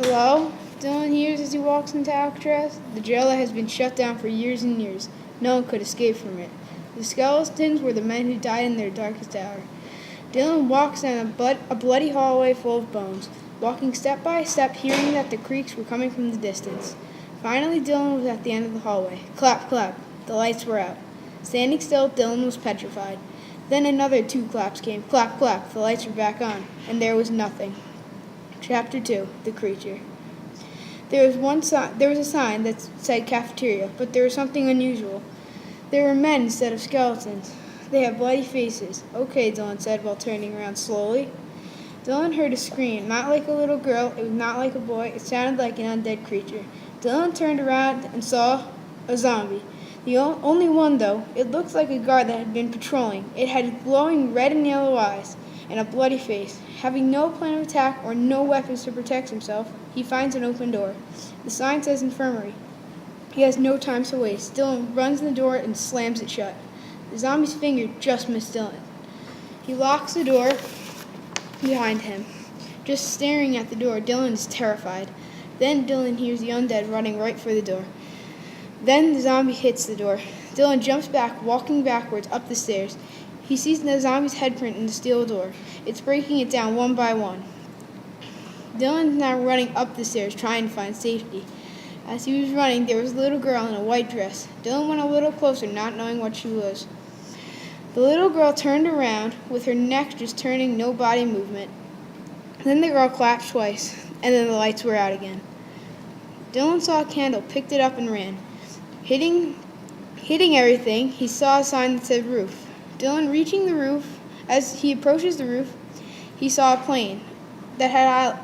Hello? Dylan hears as he walks into Alcatraz. The jail that has been shut down for years and years. No one could escape from it. The skeletons were the men who died in their darkest hour. Dylan walks down a bloody hallway full of bones, walking step by step, hearing that the creaks were coming from the distance. Finally, Dylan was at the end of the hallway. Clap, clap. The lights were out. Standing still, Dylan was petrified. Then another 2 claps came. Clap, clap. The lights were back on, and there was nothing. Chapter 2. The Creature. There was a sign that said cafeteria, but there was something unusual. There were men instead of skeletons. They had bloody faces. Okay, Dylan said while turning around slowly. Dylan heard a scream, not like a little girl, it was not like a boy, it sounded like an undead creature. Dylan turned around and saw a zombie. The only one, though. It looked like a guard that had been patrolling. It had glowing red and yellow eyes and a bloody face. Having no plan of attack or no weapons to protect himself, he finds an open door. The sign says infirmary. He has no time to waste. Dylan runs in the door and slams it shut. The zombie's finger just missed Dylan. He locks the door behind him. Just staring at the door, Dylan is terrified. Then Dylan hears the undead running right for the door. Then the zombie hits the door. Dylan jumps back, walking backwards up the stairs. He sees the zombie's headprint in the steel door. It's breaking it down one by one. Dylan's now running up the stairs, trying to find safety. As he was running, there was a little girl in a white dress. Dylan went a little closer, not knowing what she was. The little girl turned around, with her neck just turning, no body movement. Then the girl clapped twice, and then the lights were out again. Dylan saw a candle, picked it up, and ran. Hitting everything, he saw a sign that said roof. Dylan reaching the roof, as he approaches the roof, he saw a plane that had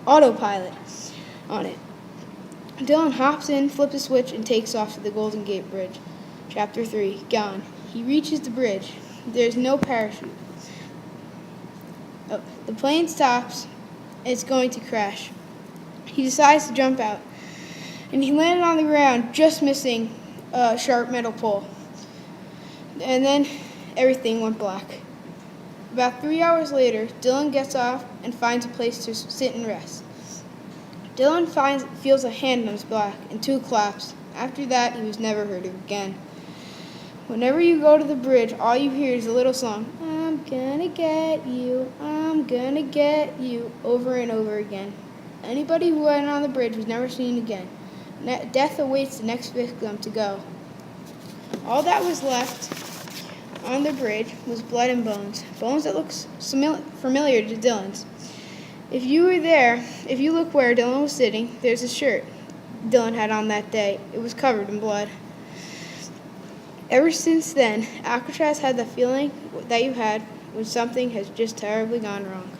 autopilot on it. Dylan hops in, flips a switch, and takes off to the Golden Gate Bridge. Chapter 3. Gone. He reaches the bridge. There's no parachute. The plane stops. It's going to crash. He decides to jump out, and he landed on the ground, just missing a sharp metal pole. And then everything went black. About 3 hours later, Dylan gets off and finds a place to sit and rest. Dylan feels a hand on his back and 2 claps. After that, he was never heard of again. Whenever you go to the bridge, all you hear is a little song, I'm gonna get you, over and over again. Anybody who went on the bridge was never seen again. Death awaits the next victim to go. All that was left on the bridge was blood and bones that looked familiar to Dylan's. If you look where Dylan was sitting, there's a shirt Dylan had on that day. It was covered in blood. Ever since then, Alcatraz had the feeling that you had when something has just terribly gone wrong.